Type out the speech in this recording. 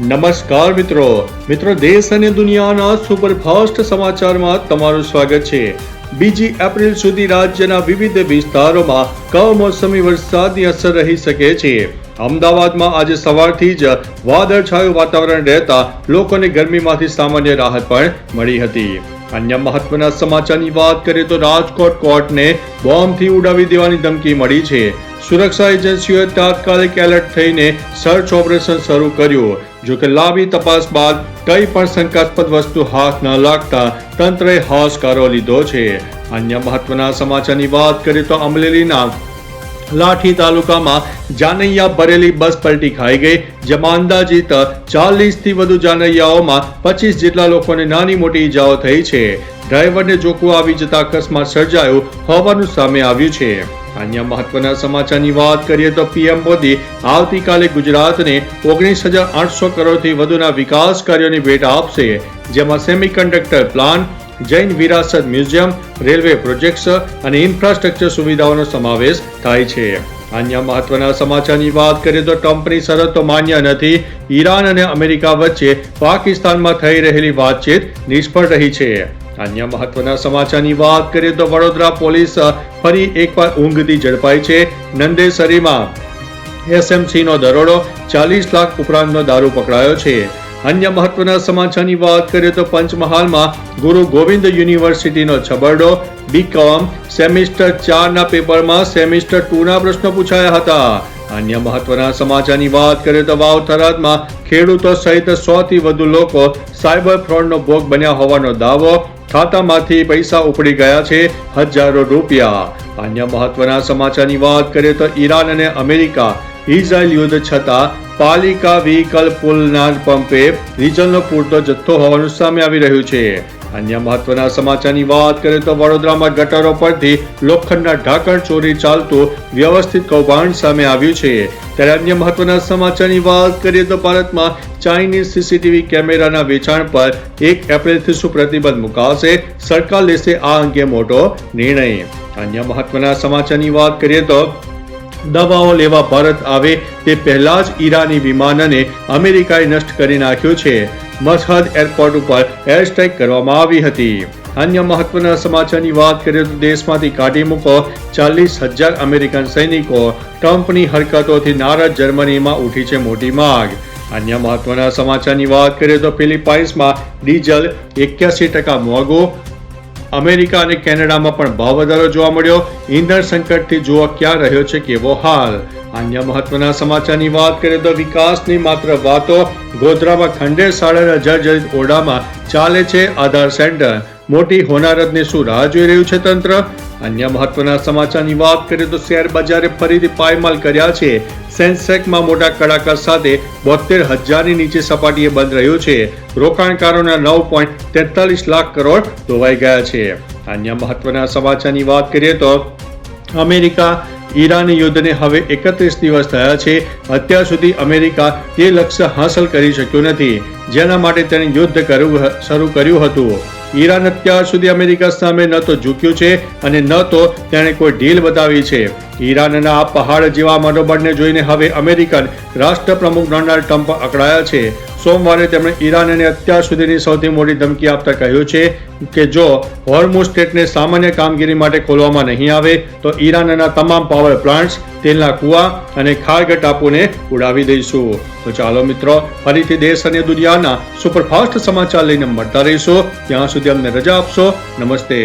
નમસ્કાર મિત્રો દેશ અને દુનિયાના સુપરફાસ્ટ સમાચારમાં તમારું સ્વાગત છે। 2 એપ્રિલ સુધી રાજ્યના વિવિધ વિસ્તારોમાં કમોસમી વરસાદની અસર રહી શકે છે। અમદાવાદમાં આજે સવારથી જ વાદળછાયું વાતાવરણ રહેતા લોકોને ગરમીમાંથી સામાન્ય રાહત પણ મળી હતી। અન્ય મહત્વના સમાચારની વાત કરીએ તો રાજકોટ કોર્ટને બોમ્બથી ઉડાવી દેવાની ધમકી મળી છે। સુરક્ષા એજન્સીઓએ તાત્કાલિક એલર્ટ થઈને સર્ચ ઓપરેશન શરૂ કર્યું। જો કે લાંબી તપાસ બાદ કંઈ પણ શંકાસ્પદ વસ્તુ હાથ ન લાગતા તંત્રએ હાશકારો લીધો છે। અન્ય મહત્વના સમાચારની વાત કરીએ તો અમરેલીના લાઠી તાલુકામાં જાનૈયા ભરેલી બસ પલટી ખાઈ ગઈ, જેમાં અંદાજિત 40થી વધુ જાનૈયાઓમાં 25 જેટલા લોકોને નાની મોટી ઈજાઓ થઈ છે। ડ્રાઈવરને જોખવું આવી જતા અકસ્માત સર્જાયો હોવાનું સામે આવ્યું છે। અન્ય મહત્વના સમાચારની વાત કરીએ તો પીએમ મોદી આવતીકાલે ગુજરાતને 19,800 કરોડથી વધુના વિકાસ કાર્યોની ભેટ આપશે, જેમાં સેમિકન્ડક્ટર પ્લાન્ટ, જૈન વિરાસત મ્યુઝિયમ, રેલવે પ્રોજેક્ટ્સ અને ઇન્ફ્રાસ્ટ્રક્ચર સુવિધાઓનો સમાવેશ થાય છે। અન્ય મહત્વના સમાચારની વાત કરીએ તો ટ્રમ્પની શરતો માન્ય નથી। ઈરાન અને અમેરિકા વચ્ચે પાકિસ્તાનમાં થઈ રહેલી વાતચીત નિષ્ફળ રહી છે। અન્ય મહત્વના સમાચારની વાત કરીએ તો વડોદરા પોલીસ ફરી એકવાર ઊંઘથી ઝડપાઈ છે। નંદેસરીમાં એસએમસી નો દરોડો, 40 લાખ ઉપરાંતનો દારૂ પકડાયો છે। અન્ય મહત્વના સમાચારની વાત કરીએ તો પંચમહાલમાં ગુરુ ગોવિંદ યુનિવર્સિટીનો છબરડો, બીકોમ સેમિસ્ટર 4 ના પેપરમાં સેમિસ્ટર 2 ના પ્રશ્નો પૂછાયા હતા। અન્ય મહત્વના સમાચારની વાત કરીએ તો વાવ થરાદમાં ખેડૂતો સહિત 100 થી વધુ લોકો સાયબર ફ્રોડનો ભોગ બન્યા હોવાનો દાવો, ખાતામાંથી પૈસા ઉપડી ગયા છે હજારો રૂપિયા। અન્ય મહત્વના સમાચારની વાત કરીએ તો ઈરાન અને અમેરિકા ઇઝરાયલ યુદ્ધ છતાં પાલિકા વ્હીકલ પુલના પંપે ડીઝલનો પૂરતો જથ્થો હોવાનું સામે આવી રહ્યું છે। અન્ય મહત્વના સમાચારની વાત કરીએ તો વડોદરામાં ગટરો પરથી લોખંડના ઢાંકણ ચોરી ચાલતું વ્યવસ્થિત કૌભાંડ સામે આવ્યું છે। ત્યારે અન્ય મહત્વના સમાચારની વાત કરીએ તો ભારતમાં ચાઇનીઝ સીસીટીવી કેમેરાના વેચાણ પર 1 એપ્રિલથી શું પ્રતિબંધ મુકાશે? સરકાર લેશે આ અંગે મોટો નિર્ણય। અન્ય મહત્વના સમાચારની વાત કરીએ તો દવાઓ લેવા ભારત આવે તે પહેલા જ ઈરાની વિમાનને અમેરિકાએ નષ્ટ કરી નાખ્યું છે। મશહદ એરપોર્ટ ઉપર એર સ્ટ્રાઇક કરવામાં આવી હતી। અન્ય મહત્વના સમાચારની વાત કરીએ તો દેશમાંથી કાઢી મૂકો 40,000 અમેરિકન સૈનિકો, ટ્રમ્પની હરકતોથી નારાજ જર્મનીમાં ઉઠી છે મોટી માંગ। અન્ય મહત્વના સમાચારની વાત કરીએ તો ફિલિપાઇન્સમાં ડીઝલ 81% મોંઘું, અમેરિકા અને કેનેડામાં પણ ભાવ વધારો જોવા મળ્યો। ઈંધણ સંકટથી જોવા ક્યાં રહ્યો છે કેવો હાલ। અન્ય મહત્વના સમાચારની વાત કરીએ તો વિકાસની માત્ર વાતો, ગોધરામાં ખંડેર શાળાના જર્જરિત ઓરડામાં ચાલે છે આધાર સેન્ટર, મોટી હોનારતને શું રાહ જોઈ રહ્યું છે તંત્ર? અન્ય મહત્વના સમાચારની વાત કરીએ તો શેર બજારે ફરીથી પાયમાલ કર્યા છે। સેન્સેક્સમાં મોટા કડાકા સાથે 72,000ની નીચે સપાટીએ બંધ રહ્યું છે। રોકાણકારોના 9.43 લાખ કરોડ ધોવાઈ ગયા છે। અન્ય મહત્વના સમાચારની વાત કરીએ તો અમેરિકા ઈરાન યુદ્ધને હવે 31 દિવસ થયા છે। અત્યાર સુધી અમેરિકા તે લક્ષ્ય હાંસલ કરી શક્યું નથી જેના માટે તેણે યુદ્ધ શરૂ કર્યું હતું। ઈરાન અત્યાર સુધી અમેરિકા સામે ન તો ઝૂક્યું છે અને ન તો તેણે કોઈ ઢીલ બતાવી છે। ઈરાનના આ પહાડ જેવા મનોબળને જોઈને હવે અમેરિકન રાષ્ટ્રપ્રમુખ ડોનાલ્ડ ટ્રમ્પ અકળાયા છે। સોમવારે તેમણે ઈરાનને અત્યાર સુધીની સૌથી મોટી ધમકી આપતા કહ્યું છે કે જો હોર્મુઝ સ્ટ્રેટને સામાન્ય કામગીરી માટે ખોલવામાં નહીં આવે તો ઈરાનના તમામ પાવર પ્લાન્ટ્સ, તેલના કુવા અને ખાર્ગ ટાપુને ઉડાવી દઈશું। તો ચાલો મિત્રો, ફરીથી દેશ અને દુનિયાના સુપરફાસ્ટ સમાચાર લઈને મળતા રહીશું। ત્યાં સુધી અમને રજા આપશો। નમસ્તે।